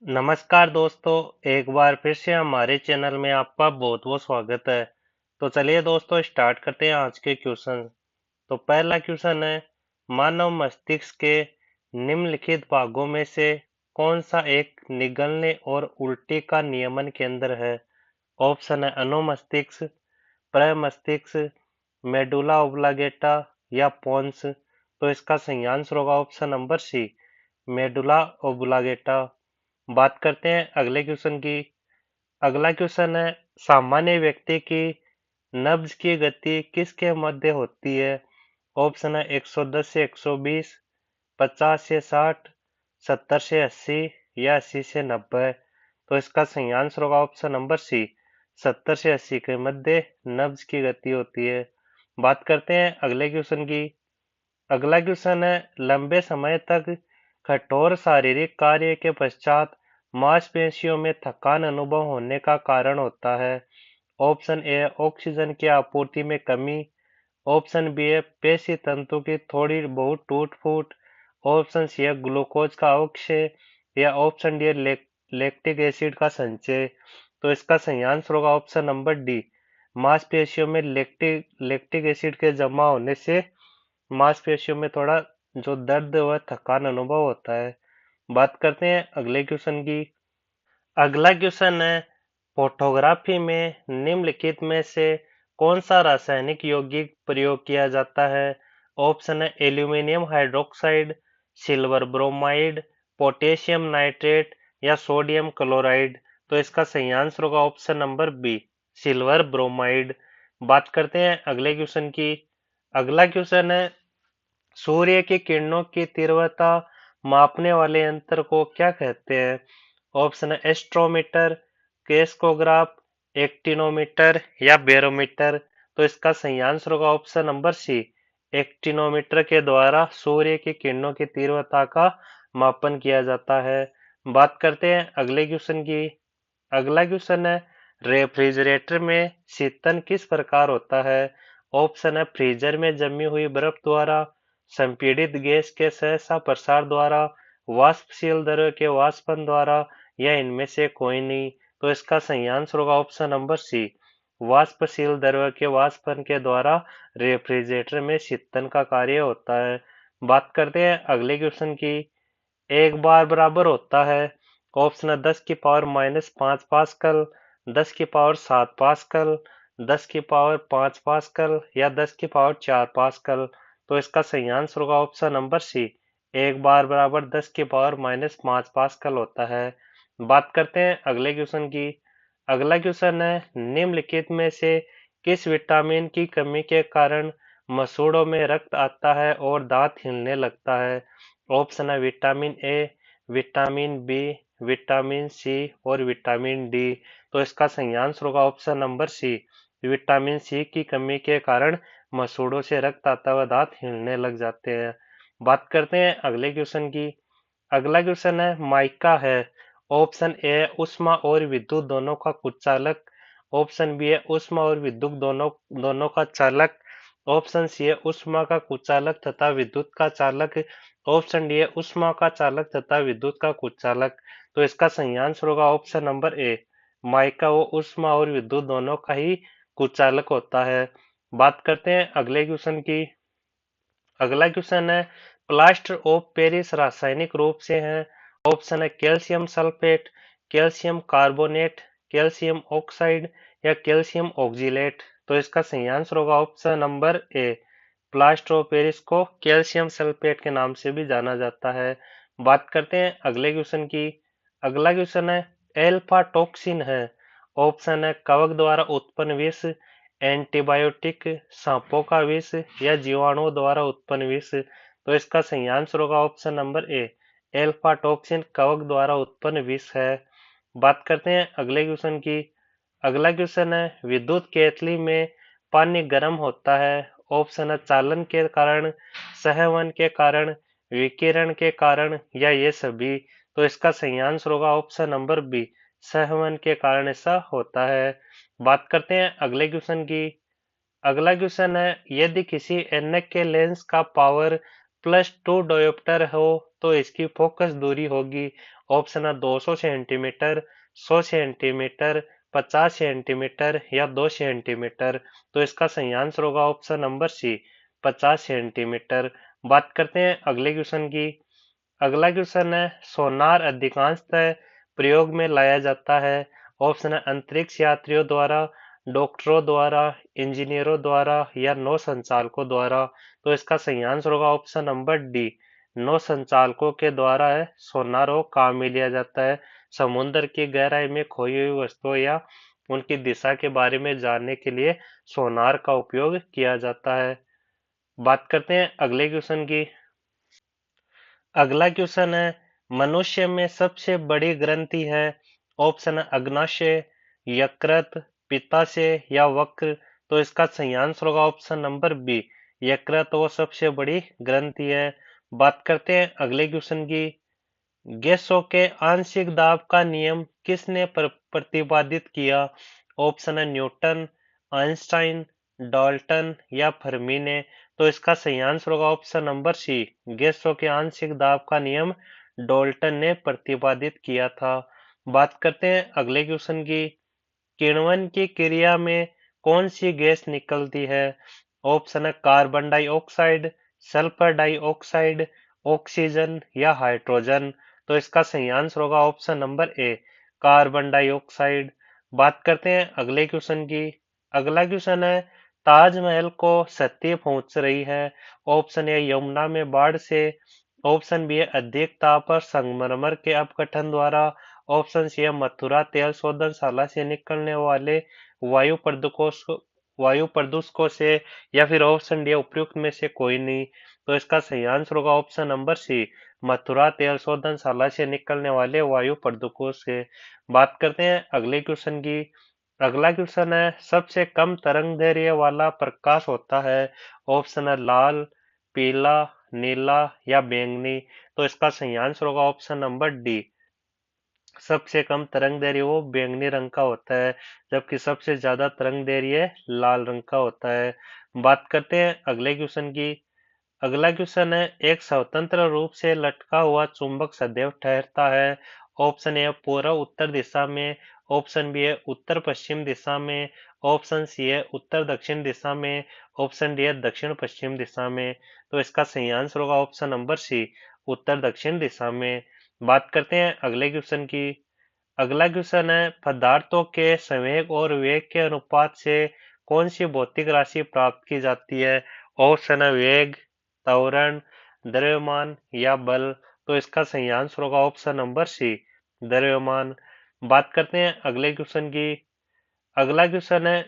नमस्कार दोस्तों, एक बार फिर से हमारे चैनल में आपका बहुत बहुत स्वागत है। तो चलिए दोस्तों स्टार्ट करते हैं आज के क्वेश्चन। तो पहला क्वेश्चन है, मानव मस्तिष्क के निम्नलिखित भागों में से कौन सा एक निगलने और उल्टी का नियमन केंद्र है? ऑप्शन है अनुमस्तिष्क, प्रमस्तिष्क, मेडुला ओब्लांगेटा या पोन्स। तो इसका सही आंसर होगा option number C, medulla oblongata. बात करते हैं अगले क्वेश्चन की। अगला क्वेश्चन है, सामान्य व्यक्ति की नब्ज की गति किसके मध्य होती है? ऑप्शन है 110 से 120, 50 से 60, 70 से 80 या 80 से 90। तो इसका सही आंसर होगा ऑप्शन नंबर सी, 70 से 80 के मध्य नब्ज की गति होती है। बात करते हैं अगले क्वेश्चन की। अगला क्वेश्चन है, लंबे समय तक कठोर शारीरिक कार्य के पश्चात मांसपेशियों में थकान अनुभव होने का कारण होता है? ऑप्शन ए ऑक्सीजन की आपूर्ति में कमी, ऑप्शन बी है पेशी तंतु की थोड़ी बहुत टूट फूट, ऑप्शन सी है ग्लूकोज का अवक्षय या ऑप्शन डी है लैक्टिक एसिड का संचय। तो इसका सही आंसर होगा ऑप्शन नंबर डी, मांसपेशियों में लैक्टिक एसिड के जमा होने से मांसपेशियों में थोड़ा जो दर्द व थकान अनुभव होता है। बात करते हैं अगले क्वेश्चन की। अगला क्वेश्चन है, फोटोग्राफी में निम्नलिखित में से कौन सा रासायनिक यौगिक प्रयोग किया जाता है? ऑप्शन है aluminium hydroxide, silver bromide, potassium nitrate या सोडियम क्लोराइड। तो इसका सही आंसर होगा option number B, silver bromide. बात करते हैं अगले क्वेश्चन की। अगला क्वेश्चन है, सूर्य की किरणों की तीव्रता मापने वाले यंत्र को क्या कहते हैं? ऑप्शन है एस्ट्रोमीटर, क्रेस्कोग्राफ, एक्टिनोमीटर या बैरोमीटर। तो इसका सही आंसर होगा ऑप्शन नंबर सी, एक्टिनोमीटर के द्वारा सूर्य की किरणों की तीव्रता का मापन किया जाता है। बात करते हैं अगले क्वेश्चन की। अगला क्वेश्चन है, रेफ्रिजरेटर में शीतन किस प्रकार होता है? ऑप्शन है फ्रीजर में जमी हुई बर्फ द्वारा, संपीड़ित गैस के सहसा प्रसार द्वारा, वाष्पशील द्रव्य के वाष्पन द्वारा या इनमें से कोई नहीं। तो इसका सही आंसर होगा ऑप्शन नंबर सी, वाष्पशील द्रव्य के वाष्पन के द्वारा रेफ्रिजरेटर में शीतन का कार्य होता है। बात करते हैं अगले क्वेश्चन की। एक बार बराबर होता है, ऑप्शन है 10 की पावर -5 पास्कल, 10 की पावर 7 पास्कल, 10 की पावर 5 पास्कल या 10 की पावर 4 पास्कल। तो इसका सही आंसर होगा ऑप्शन नंबर सी, एक बार बराबर 10 की पावर -5 पास्कल होता है। बात करते हैं अगले क्वेश्चन की। अगला क्वेश्चन है, निम्नलिखित में से किस विटामिन की कमी के कारण मसूड़ों में रक्त आता है और दांत हिलने लगता है? ऑप्शन है vitamin A, vitamin B, vitamin C और विटामिन डी। तो इसका सही आंसर होगा option number C, vitamin C की कमी के कारण मसूड़ों से रक्त आता हुआ दांत हिलने लग जाते हैं। बात करते हैं अगले क्वेश्चन की। अगला क्वेश्चन है, माइका है। ऑप्शन ए है ऊष्मा और विद्युत दोनों का कुचालक, ऑप्शन बी है ऊष्मा और विद्युत दोनों दोनों का चालक, ऑप्शन सी है ऊष्मा का कुचालक तथा विद्युत का चालक, ऑप्शन डी है ऊष्मा का चालक तथा विद्युत का कुचालक। तो इसका सही आंसर होगा ऑप्शन नंबर ए, माइका वो ऊष्मा और विद्युत दोनों का ही कुचालक होता है। बात करते हैं अगले क्वेश्चन की। अगला क्वेश्चन है, प्लास्टर ऑफ पेरिस रासायनिक रूप से है। ऑप्शन है calcium sulphate, calcium carbonate, calcium oxide या कैल्शियम ऑक्जिलेट। तो इसका सही आंसर होगा option number A, plaster of Paris को कैल्शियम सल्फेट के नाम से भी जाना जाता है। बात करते हैं अगले क्वेश्चन की। अगला क्वेश्चन है, एल्फा टॉक्सिन है। ऑप्शन है कवक द्वारा उत्पन्न विष, एंटीबायोटिक, सांपों का विष या जीवाणुओं द्वारा उत्पन्न विष। तो इसका सही आंसर होगा ऑप्शन नंबर ए, एल्फा टॉक्सिन कवक द्वारा उत्पन्न विष है। बात करते हैं अगले क्वेश्चन की। अगला क्वेश्चन है, विद्युत केतली में पानी गर्म होता है। ऑप्शन है चालन के कारण, सहवन के कारण, विकिरण के कारण या ये सभी। तो इसका सही आंसर होगा ऑप्शन नंबर बी, सहवन के कारण ऐसा होता है। बात करते हैं अगले क्वेश्चन की। अगला क्वेश्चन है, यदि किसी एनक के लेंस का पावर +2 डायोप्टर हो तो इसकी फोकस दूरी होगी। ऑप्शन है 200 सेंटीमीटर, 100 सेंटीमीटर, 50 सेंटीमीटर या 2 सेंटीमीटर। तो इसका सही आंसर होगा ऑप्शन नंबर सी, 50 सेंटीमीटर। बात करते हैं अगले क्वेश्चन की। अगला क्वेश्चन है, सोनार अधिकांशतः प्रयोग में लाया जाता है। ऑप्शन है अंतरिक्ष यात्रियों द्वारा, डॉक्टरों द्वारा, इंजीनियरों द्वारा या नौ संचालकों द्वारा। तो इसका सही आंसर होगा ऑप्शन नंबर डी, नौ संचालकों के द्वारा है सोनार को काम में लिया जाता है। समुद्र की गहराई में खोई हुई वस्तुओं या उनकी दिशा के बारे में जानने के लिए सोनार का उपयोग किया जाता है। बात करते हैं अगले क्वेश्चन की। अगला क्वेश्चन है, मनुष्य में सबसे बड़ी ग्रंथि है। ऑप्शन है अग्नाशय, यकृत, पित्ताशय या वक्र। तो इसका सही आंसर होगा ऑप्शन नंबर बी, यकृत वो सबसे बड़ी ग्रंथि है। बात करते हैं अगले क्वेश्चन की। गैसों के आंशिक दाब का नियम किसने प्रतिपादित किया? ऑप्शन है न्यूटन, आइंस्टाइन, डाल्टन या फर्मी ने। तो इसका सही आंसर होगा ऑप्शन नंबर सी, गैसों के आंशिक दाब का नियम डाल्टन ने प्रतिपादित किया था। बात करते हैं अगले क्वेश्चन की। किण्वन की क्रिया में कौन सी गैस निकलती है? ऑप्शन है carbon dioxide, sulphur dioxide, oxygen या हाइड्रोजन। तो इसका सही आंसर होगा ऑप्शन नंबर ए, कार्बन डाइऑक्साइड। बात करते हैं अगले क्वेश्चन की। अगला क्वेश्चन है, ताजमहल को क्षति पहुंच रही है। ऑप्शन ए यमुना में बाढ़ से, ऑप्शन बी है अधिक ताप और संगमरमर के अपघटन द्वारा, ऑप्शन सी है मथुरा तेल शोधनशाला से निकलने वाले वायु प्रदूषकों वायु प्रदूषकों से, या फिर ऑप्शन डी है उपयुक्त में से कोई नहीं। तो इसका सही आंसर होगा ऑप्शन नंबर सी, मथुरा तेल शोधनशाला से निकलने वाले वायु प्रदूषकों से। बात करते हैं अगले क्वेश्चन की। अगला क्वेश्चन है, सबसे कम तरंग दैर्ध्य वाला प्रकाश होता है। ऑप्शन है लाल, पीला, नीला या बैंगनी। तो इसका सही आंसर होगा ऑप्शन नंबर डी, सबसे कम तरंग दैर्ध्य वो बैंगनी रंग का होता है, जबकि सबसे ज्यादा तरंग दैर्ध्य लाल रंग का होता है। बात करते हैं अगले क्वेश्चन की। अगला क्वेश्चन है, एक स्वतंत्र रूप से लटका हुआ चुंबक सदैव ठहरता है। ऑप्शन ए पूर्व उत्तर दिशा में, ऑप्शन बी है उत्तर पश्चिम दिशा में, ऑप्शन सी है उत्तर दक्षिण दिशा में, ऑप्शन डी है दक्षिण पश्चिम दिशा में। तो इसका सही आंसर होगा ऑप्शन नंबर सी, उत्तर दक्षिण दिशा में। बात करते हैं अगले क्वेश्चन की। अगला क्वेश्चन है, पदार्थों के संवेग और वेग के अनुपात से कौन सी भौतिक राशि प्राप्त की जाती है? ऑप्शन है वेग, त्वरण, द्रव्यमान या बल। तो इसका सही आंसर होगा ऑप्शन नंबर सी, द्रव्यमान। बात करते हैं अगले क्वेश्चन की। अगला क्वेश्चन है,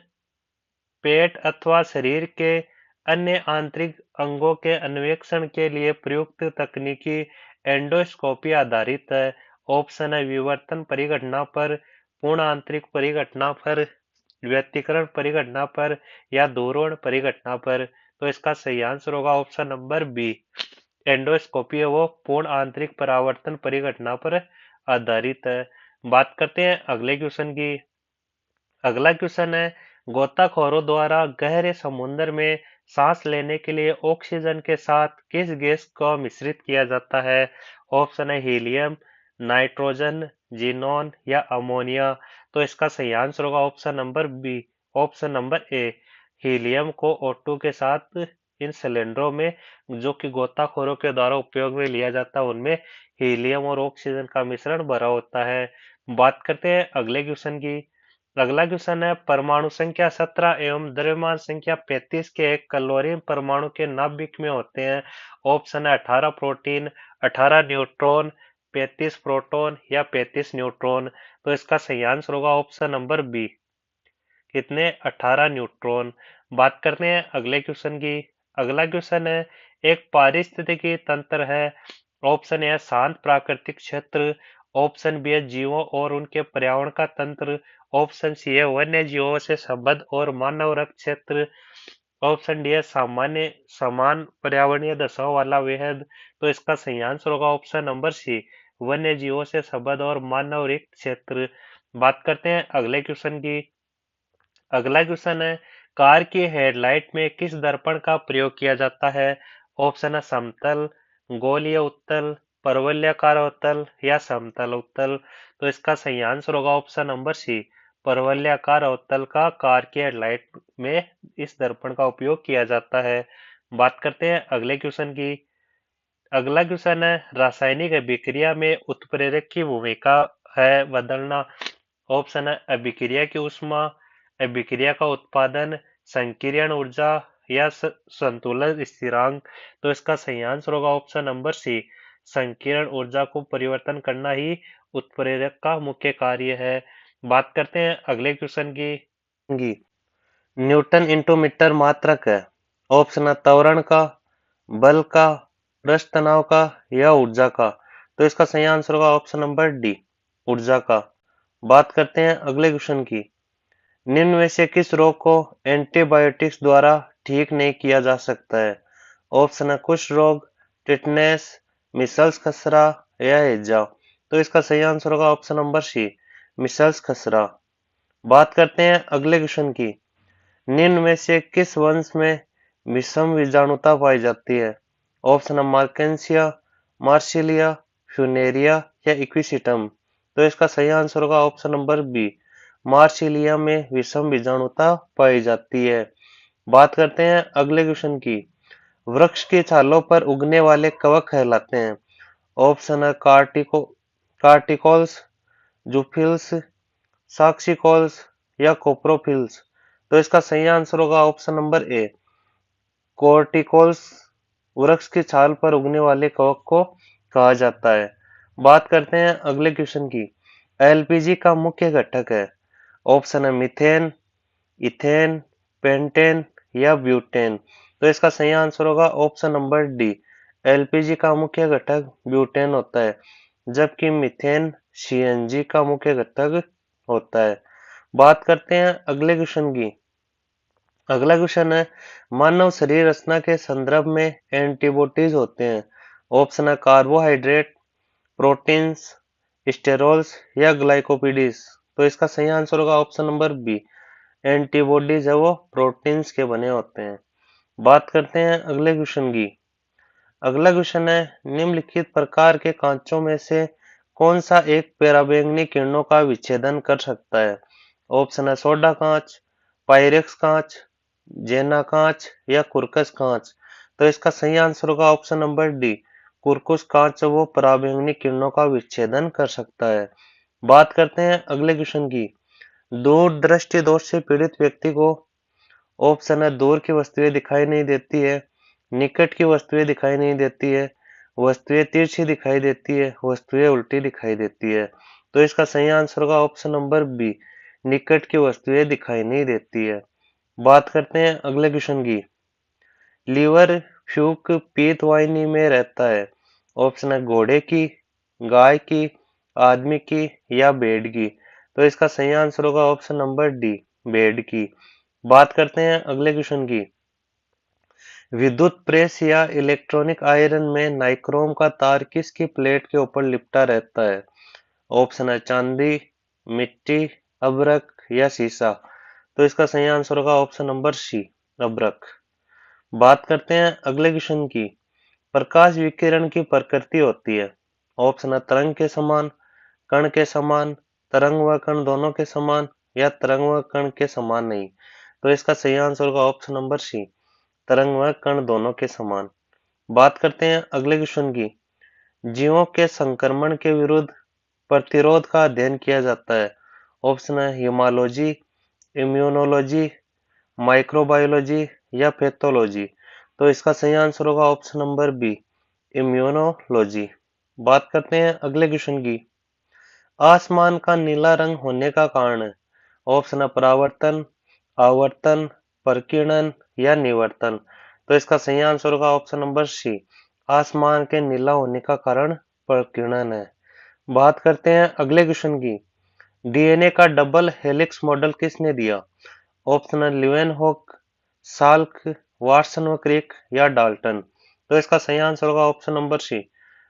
पेट अथवा शरीर के अन्य आंतरिक अंगों के अन्वेषण के लिए प्रयुक्त तकनीकी एंडोस्कोपी आधारित है। ऑप्शन है विवर्तन परिघटना पर, पूर्ण आंतरिक परिघटना पर, व्यतिकरण परिघटना पर या ध्रुवण परिघटना पर। तो इसका सही आंसर होगा ऑप्शन नंबर बी, एंडोस्कोपी है वो पूर्ण आंतरिक परावर्तन परिघटना पर आधारित है। बात करते हैं अगले क्वेश्चन की। अगला क्वेश्चन है, गोताखोरों द्वारा गहरे समुद्र में सांस लेने के लिए ऑक्सीजन के साथ किस गैस को मिश्रित किया जाता है? ऑप्शन है हीलियम, नाइट्रोजन, जीनोन या अमोनिया। तो इसका सही आंसर होगा option number B, option number A, helium को O2 के साथ इन सिलेंडरों में जो कि गोताखोरों के द्वारा उपयोग में लिया जाता है उनमें हीलियम और ऑक्सीजन का मिश्रण भरा होता है। बात करते हैं अगले क्वेश्चन की। अगला क्वेश्चन है, परमाणु संख्या 17 एवं द्रव्यमान संख्या 35 के एक क्लोरीन परमाणु के नाभिक में होते हैं। ऑप्शन है 18 प्रोटीन, 18 न्यूट्रॉन, 35 प्रोटॉन या 35 न्यूट्रॉन। तो इसका सही आंसर होगा ऑप्शन नंबर बी, कितने 18 न्यूट्रॉन। बात करते हैं अगले क्वेश्चन की। अगला क्वेश्चन है, एक पारिस्थितिकी तंत्र है। ऑप्शन ए शांत प्राकृतिक क्षेत्र, ऑप्शन बी है जीवों और उनके पर्यावरण का तंत्र, ऑप्शन सी है वन्य जीवों से संबद्ध और मानव रक्त क्षेत्र, ऑप्शन डी है सामान्य समान पर्यावरणीय दशाओं वाला बेहद। तो इसका सही आंसर होगा ऑप्शन नंबर सी, वन्य जीवों से संबद्ध और मानव रक्त क्षेत्र। बात करते हैं अगले क्वेश्चन की। अगला क्वेश्चन है, कार की हेडलाइट में किस दर्पण का प्रयोग किया जाता है? ऑप्शन है समतल, गोलीय उत्तल, परवलयाकार अवतल या समतल अवतल? तो इसका सही आंसर होगा ऑप्शन नंबर सी, परवलयाकार अवतल का कार की हेडलाइट में इस दर्पण का उपयोग किया जाता है। बात करते हैं अगले क्वेश्चन की। अगला क्वेश्चन है, रासायनिक अभिक्रिया में उत्प्रेरक की भूमिका है बदलना। ऑप्शन है अभिक्रिया की ऊष्मा, अभिक्रिया का उत्पादन, संकीर्ण ऊर्जा या संतुलन स्थिरांक? तो इसका सही आंसर होगा ऑप्शन नंबर सी, संकीर्ण ऊर्जा को परिवर्तन करना ही उत्प्रेरक का मुख्य कार्य है। बात करते हैं अगले क्वेश्चन की। न्यूटन इंटू मीटर मात्रक है। ऑप्शन है त्वरण का, बल का, पृष्ठ तनाव का या ऊर्जा का? तो इसका सही आंसर होगा ऑप्शन नंबर डी, ऊर्जा का। बात करते हैं अगले क्वेश्चन की। निम्न में से किस रोग को एंटीबायोटिक्स द्वारा ठीक नहीं किया जा सकता है? ऑप्शन है कुष्ठ रोग, टिटनेस, मिसल्स खसरा या हैजा? तो इसका सही आंसर होगा ऑप्शन नंबर सी, मिसल्स खसरा। बात करते हैं अगले क्वेश्चन की। निम्न में से किस वंश में विषम बीजाणुता पाई जाती है? ऑप्शन है मार्केंसिया, मार्सिलिया, फ्यूनेरिया या इक्विसिटम? तो इसका सही आंसर होगा ऑप्शन नंबर बी, मार्सिलिया में विषम बीजाणुता पाई जाती है। बात करते हैं अगले क्वेश्चन की। वृक्ष की छालों पर उगने वाले कवक कहलाते हैं। ऑप्शन है कार्टिकोल्स, जूफिल्स, साक्सिकोल्स या कोप्रोफिल्स? तो इसका सही आंसर होगा ऑप्शन नंबर ए, कोर्टिकोल्स वृक्ष की छाल पर उगने वाले कवक को कहा जाता है। बात करते हैं अगले क्वेश्चन की। एलपीजी का मुख्य घटक है। ऑप्शन है मीथेन, इथेन, पेंटेन या ब्यूटेन? तो इसका सही आंसर होगा ऑप्शन नंबर डी, एलपीजी का मुख्य घटक ब्यूटेन होता है, जबकि मीथेन सीएनजी का मुख्य घटक होता है। बात करते हैं अगले क्वेश्चन की। अगला क्वेश्चन है, मानव शरीर रचना के संदर्भ में एंटीबॉडीज होते हैं। ऑप्शन है कार्बोहाइड्रेट, प्रोटीन्स, स्टेरोल्स या ग्लाइकोपिडिस? तो इसका सही आंसर होगा ऑप्शन नंबर बी, एंटीबॉडीज है वो प्रोटीन्स के बने होते हैं। बात करते हैं अगले क्वेश्चन की। अगला क्वेश्चन है, निम्नलिखित प्रकार के कांचों में से कौन सा एक पराबैंगनी किरणों का विच्छेदन कर सकता है? ऑप्शन है सोडा कांच, पायरेक्स कांच, जेना कांच या कुर्कस कांच? तो इसका सही आंसर होगा ऑप्शन नंबर डी, कुर्कुस कांच वो पराबैंगनी किरणों का विच्छेदन कर सकता है। बात करते हैं अगले क्वेश्चन की। दूर दृष्टि दोष से पीड़ित व्यक्ति को ऑप्शन है दूर की वस्तुएं दिखाई नहीं देती है, निकट की वस्तुएं दिखाई नहीं देती है, वस्तुएं तिरछी दिखाई देती है, वस्तुएं उल्टी दिखाई देती है? तो इसका सही आंसर होगा ऑप्शन नंबर बी, निकट की वस्तुएं दिखाई नहीं देती है। बात करते हैं अगले क्वेश्चन की। लीवर फ्यूक पीत वाहिनी में रहता है। ऑप्शन है घोड़े की, गाय की, आदमी की या भेड़ की? तो इसका सही आंसर होगा ऑप्शन नंबर डी, भेड़ की। बात करते हैं अगले क्वेश्चन की। विद्युत प्रेस या इलेक्ट्रॉनिक आयरन में नाइक्रोम का तार किसकी प्लेट के ऊपर लिपटा रहता है? ऑप्शन है चांदी, मिट्टी, अभ्रक या शीशा? तो इसका सही आंसर होगा ऑप्शन नंबर सी, अभ्रक। बात करते हैं अगले क्वेश्चन की। प्रकाश विकिरण की प्रकृति होती है। ऑप्शन है तरंग के समान, कण के समान, तरंग व कण दोनों के समान या तरंग व कण के समान नहीं? तो इसका सही आंसर होगा ऑप्शन नंबर सी, तरंग व कण दोनों के समान। बात करते हैं अगले क्वेश्चन की। जीवों के संक्रमण के विरुद्ध प्रतिरोध का अध्ययन किया जाता है। ऑप्शन है हीमालॉजी, इम्यूनोलॉजी, माइक्रोबायोलॉजी या पैथोलॉजी? तो इसका सही आंसर होगा ऑप्शन नंबर बी, इम्यूनोलॉजी। बात करते हैं अगले क्वेश्चन की। आसमान का नीला रंग होने का कारण है। ऑप्शन है परावर्तन, आवर्तन, प्रकीर्णन या निवर्तन? तो इसका सही आंसर होगा ऑप्शन नंबर सी, आसमान के नीला होने का कारण प्रकीर्णन है। बात करते हैं अगले क्वेश्चन की। डीएनए का डबल हेलिक्स मॉडल किसने दिया? ऑप्शन है ल्यूवेनहॉक, साल्क, वाटसन व क्रिक या डाल्टन? तो इसका सही आंसर होगा ऑप्शन नंबर सी,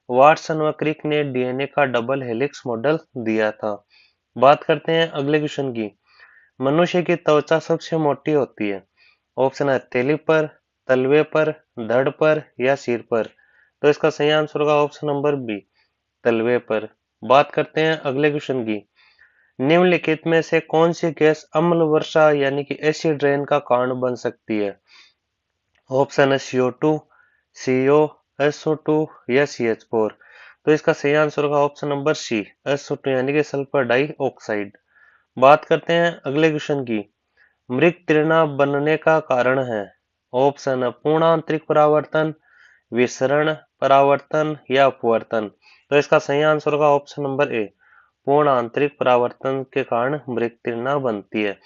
वाटसन व क्रिक ने डीएनए का डबल हेलिक्स मॉडल दिया था। बात करते हैं अगले क्वेश्चन की। मनुष्य की त्वचा सबसे मोटी होती है। ऑप्शन है हथेली पर, तलवे पर, धड़ पर या सिर पर? तो इसका सही आंसर होगा ऑप्शन नंबर बी, तलवे पर। बात करते हैं अगले क्वेश्चन की। निम्नलिखित में से कौन सी गैस अम्ल वर्षा यानी कि एसिड रेन का कारण बन सकती है? ऑप्शन है CO2, CO, SO2 या CH4। तो इसका सही आंसर होगा ऑप्शन नंबर सी, SO2 यानी कि सल्फर डाइऑक्साइड। बात करते हैं अगले क्वेश्चन की। मृग तृणा बनने का कारण है? ऑप्शन है पूर्ण आंतरिक परावर्तन, विसरण, परावर्तन या अपवर्तन। तो इसका सही आंसर होगा ऑप्शन नंबर ए, पूर्ण आंतरिक परावर्तन के कारण मृग तृणा बनती है।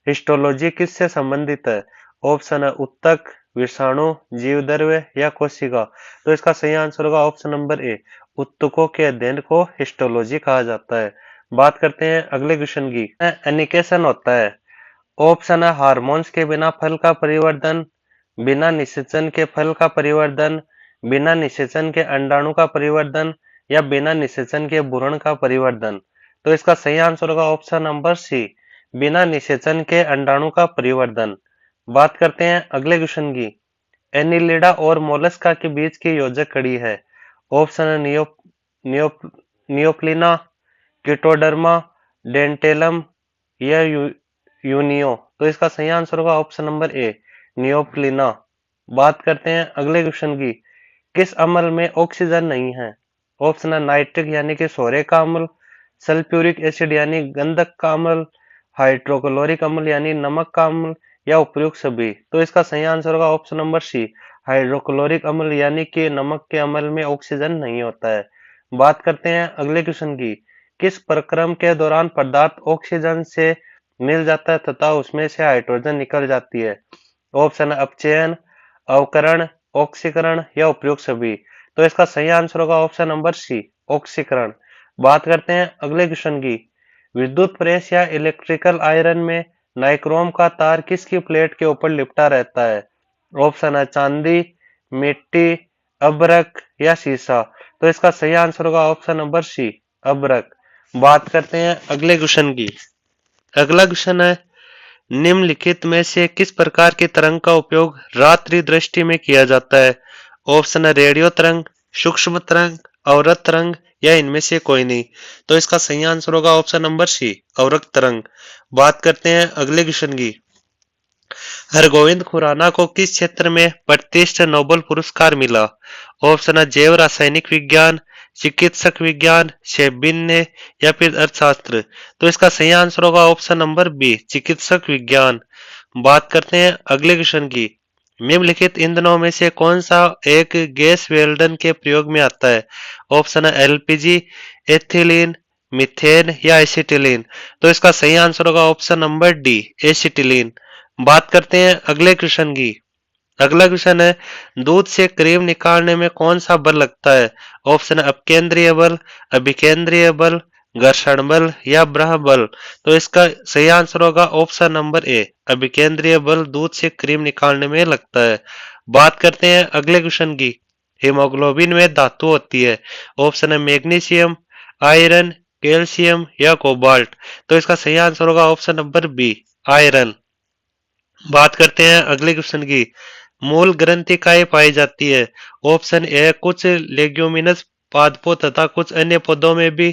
हिस्टोलॉजी किससे संबंधित है? ऑप्शन है उत्तक, विषाणु, जीवद्रव्य या कोशिका। तो इसका सही आंसर होगा ऑप्शन नंबर ए, उत्तकों के अध्ययन को हिस्टोलॉजी कहा जाता है। बात करते हैं अगले क्वेश्चन की। एनिकेशन होता है? ऑप्शन है हार्मोन्स के बिना फल का परिवर्धन, बिना निषेचन के फल का परिवर्धन, बिना निषेचन के अंडाणु का परिवर्धन या बिना निषेचन के भ्रूण का परिवर्धन। तो इसका सही आंसर होगा ऑप्शन नंबर सी, बिना निषेचन के अंडाणु का परिवर्धन। बात करते हैं अगले क्वेश्चन की। एनिलिडा और मोलस्का के बीच की योजक कड़ी है? ऑप्शन है नियो नियोप्लिना, कीटोडर्मा, डेंटेलम या यूनियो। तो इसका सही आंसर होगा ऑप्शन नंबर ए, नियोप्लिना। बात करते हैं अगले क्वेश्चन की। किस अम्ल में ऑक्सीजन नहीं है? ऑप्शन है नाइट्रिक यानी कि सोरे का अम्ल, सल्फ्यूरिक एसिड यानी गंधक का अम्ल, हाइड्रोक्लोरिक अम्ल यानी नमक का अम्ल या उपयुक्त सभी। तो इसका सही आंसर होगा ऑप्शन नंबर सी, हाइड्रोक्लोरिक अम्ल यानी कि नमक के अम्ल में ऑक्सीजन नहीं होता है। बात करते हैं अगले क्वेश्चन की। किस प्रक्रम के दौरान पदार्थ ऑक्सीजन से मिल जाता है तथा उसमें से हाइड्रोजन निकल जाती है? ऑप्शन है अपचयन, अवकरण, ऑक्सीकरण या उपयुक्त सभी। तो इसका सही आंसर होगा ऑप्शन नंबर सी, ऑक्सीकरण। बात करते हैं अगले क्वेश्चन की। विद्युत प्रेस या इलेक्ट्रिकल आयरन में नाइक्रोम का तार किसकी प्लेट के ऊपर लिपटा रहता है? ऑप्शन है चांदी, मिट्टी, अभ्रक या शीशा। तो इसका सही आंसर होगा ऑप्शन नंबर सी, अभ्रक। बात करते हैं अगले क्वेश्चन की। अगला क्वेश्चन है निम्नलिखित में से किस प्रकार की तरंग का उपयोग रात्रि दृष्टि में किया जाता है? ऑप्शन है रेडियो तरंग, सूक्ष्म तरंग, अवरत तरंग या इनमें से कोई नहीं। तो इसका सही आंसर होगा ऑप्शन नंबर सी, अवरत तरंग। बात करते हैं अगले क्वेश्चन की। हरगोविंद खुराना को किस क्षेत्र में प्रतिष्ठित नोबेल पुरस्कार मिला? ऑप्शन है जैव रासायनिक विज्ञान, चिकित्सक विज्ञान, शैविन्य या फिर अर्थशास्त्र। तो इसका सही आंसर होगा ऑप्शन नंबर बी, चिकित्सक विज्ञान। बात करते हैं अगले क्वेश्चन की। निम्नलिखित ईंधनों में से कौन सा एक गैस वेल्डन के प्रयोग में आता है? ऑप्शन है एलपीजी, एथिलीन, मीथेन या एसिटिलीन। तो इसका सही आंसर होगा ऑप्शन नंबर डी, एसिटिलीन। बात करते हैं अगले क्वेश्चन की। अगला क्वेश्चन है दूध से क्रीम निकालने में कौन सा बल लगता है? ऑप्शन है अपकेंद्रीय बल, अभिकेंद्रीय बल, घर्षण बल या ब्रह बल। तो इसका सही आंसर होगा ऑप्शन नंबर ए, अभिकेंद्रीय बल दूध से क्रीम निकालने में लगता है। बात करते हैं अगले क्वेश्चन की। हीमोग्लोबिन में धातु होती है? ऑप्शन है मैग्नीशियम, आयरन, कैल्शियम या कोबाल्ट। तो इसका सही आंसर होगा ऑप्शन नंबर बी, आयरन। बात करते हैं अगले क्वेश्चन की। मूल ग्रंथिकाएं पाई जाती है? ऑप्शन ए कुछ लेग्यूमिनस पादपों तथा कुछ अन्य पौधों में भी,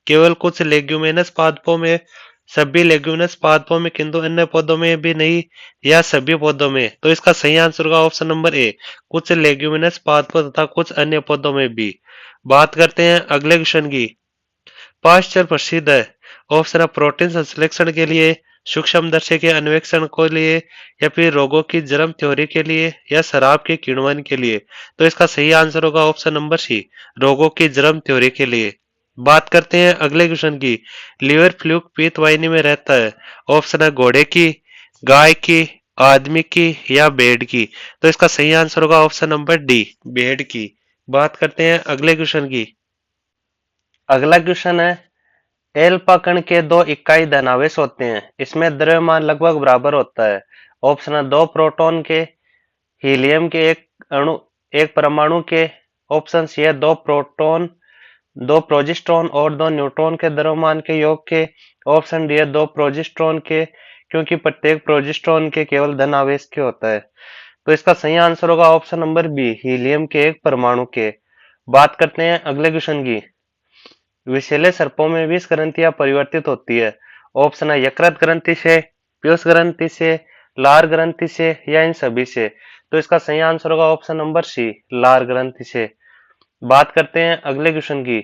केवल कुछ लेग्यूमिनस पादपों में, सभी लेग्यूमिनस पादपों में किंतु अन्य पौधों में भी नहीं, या सभी पौधों में। तो इसका सही आंसर होगा ऑप्शन नंबर ए, कुछ लेग्यूमिनस पादपों तथा कुछ अन्य पौधों में भी। बात करते हैं अगले क्वेश्चन की। पाश्चर प्रसिद्ध है? ऑप्शन है प्रोटीन संश्लेषण के लिए, सूक्ष्मदर्शी के अन्वेषण के लिए या फिर रोगों की जन्म थ्योरी के लिए या शराब के किण्वन के लिए। तो इसका सही आंसर होगा ऑप्शन नंबर सी, रोगों की जन्म थ्योरी के लिए। बात करते हैं अगले क्वेश्चन की। लिवर फ्लूक पीत वाहिनी में रहता है? ऑप्शन है घोड़े की, गाय की, आदमी की या भेड़ की। तो इसका सही आंसर होगा ऑप्शन नंबर डी, भेड़ की। बात करते हैं अगले क्वेश्चन की। अगला क्वेश्चन है एल्फा कण के दो इकाई धनावेश होते हैं, इसमें द्रव्यमान लगभग बराबर होता है। ऑप्शन है दो प्रोटॉन के, हीलियम के एक परमाणु के। ऑप्शन सी है दो प्रोटॉन, दो प्रोजेस्ट्रॉन और दो न्यूट्रॉन के द्रव्यमान के योग के। ऑप्शन डी है दो प्रोजेस्ट्रॉन के, क्योंकि प्रत्येक प्रोजेस्ट्रॉन के केवल धन आवेश के होता है। तो इसका सही आंसर होगा ऑप्शन नंबर बी, हीलियम के एक परमाणु के। बात करते हैं अगले क्वेश्चन की। विषैले सर्पों में 20 ग्रंथियां परिवर्तित होती है। ऑप्शन है यकृत ग्रंथि से, पीयूष ग्रंथि से, लार ग्रंथि से या इन सभी से। तो इसका सही आंसर होगा ऑप्शन नंबर सी, लार ग्रंथि से। बात करते हैं अगले क्वेश्चन की।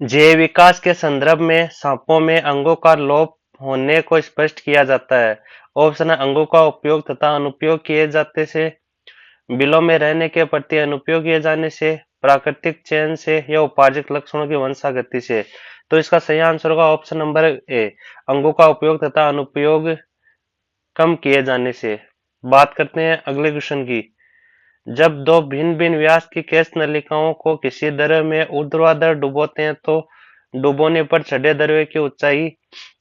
जैव विकास के संदर्भ में सांपों में अंगों का लोप होने को स्पष्ट किया जाता है। ऑप्शन है अंगों का उपयोग तथा अनुपयोग किए जाते से, बिलों में रहने के प्रति अनुपयोग किए जाने से, प्राकृतिक चयन से या उपार्जित लक्षणों की वंशागति से। तो इसका सही आंसर होगा ऑप्शन नंबर ए, अंगों का उपयोग तथा अनुपयोग कम किए जाने से। बात करते हैं अगले क्वेश्चन की। जब दो भिन्न भिन्न व्यास की केश नलिकाओं को किसी द्रव्य में ऊर्ध्वाधर डुबोते हैं तो डुबोने पर छठे द्रव्य की ऊंचाई,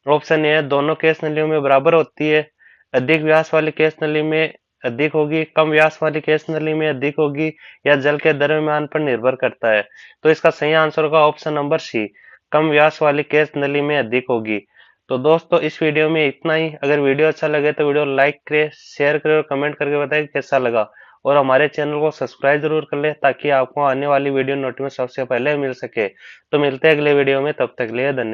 ऑप्शन ए दोनों केश नलियों में बराबर होती है, अधिक व्यास वाली केश नली में अधिक होगी, कम व्यास वाली केश नली में अधिक होगी, या जल के द्रव्यमान पर निर्भर करता है। तो इसका सही आंसर होगा ऑप्शन नंबर सी, कम व्यास वाली केश नली में अधिक होगी। तो दोस्तों इस वीडियो में इतना ही। अगर वीडियो अच्छा लगे तो वीडियो लाइक करें, शेयर करें और कमेंट करके बताएं कि कैसा लगा। और हमारे चैनल को सब्सक्राइब जरूर कर लें ताकि आपको आने वाली वीडियो नोटिफिकेशन सबसे पहले मिल सके। तो मिलते हैं अगले वीडियो में, तब तक के लिए धन्यवाद।